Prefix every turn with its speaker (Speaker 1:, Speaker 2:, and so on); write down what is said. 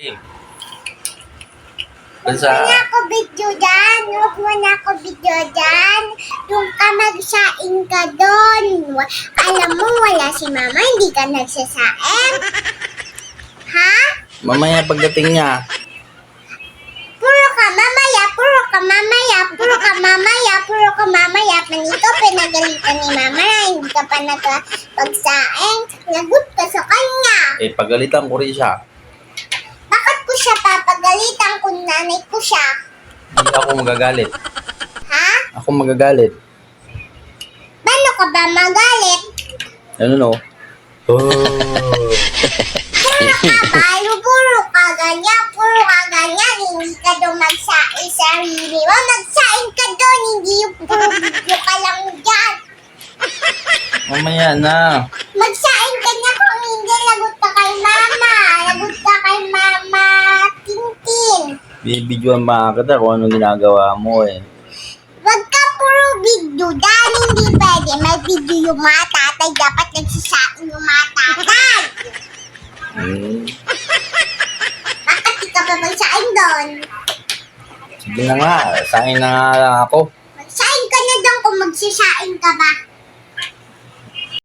Speaker 1: Huwag mo na ako video dyan. Huwag mo na ako video dyan. Yung ka magsaing ka doon. Alam mo, wala si mama, hindi ka nagsasaing. Ha?
Speaker 2: Mamaya pagdating niya.
Speaker 1: Puro ka mamaya, puro ka mamaya, puro ka mamaya, puro ka mamaya. Panito, pinagalitan ni mama na hindi ka pa nagpagsaing. Lagot ka sa kanya.
Speaker 2: Eh, pagalitan ko rin siya.
Speaker 1: Bakit ko siya papagalitan kung nanay ko siya?
Speaker 2: Hindi ako magagalit.
Speaker 1: Ha?
Speaker 2: Ako magagalit.
Speaker 1: Paano ka ba magalit?
Speaker 2: Ano no? Oh.
Speaker 1: Puro ka balo, puro ka ganyan, hindi ka doon magsaing sarili mo. Magsaing ka doon, hindi yung puro video ka lang dyan.
Speaker 2: Mamaya na.
Speaker 1: Magsaing ka na kung hindi, lagot ka kay mama. Lagot ka kay mama, Tintin.
Speaker 2: Bibidyoan ba kita kung anong ginagawa mo eh.
Speaker 1: Wag ka puro video dyan, hindi pwede. May video yung mga tatay, dapat nagsasaing yung mga tatay. Bakit di ka pa magsaing doon?
Speaker 2: Sige na nga, sain na nga lang ako.
Speaker 1: Magsaing ka na doon kung magsasaing ka ba.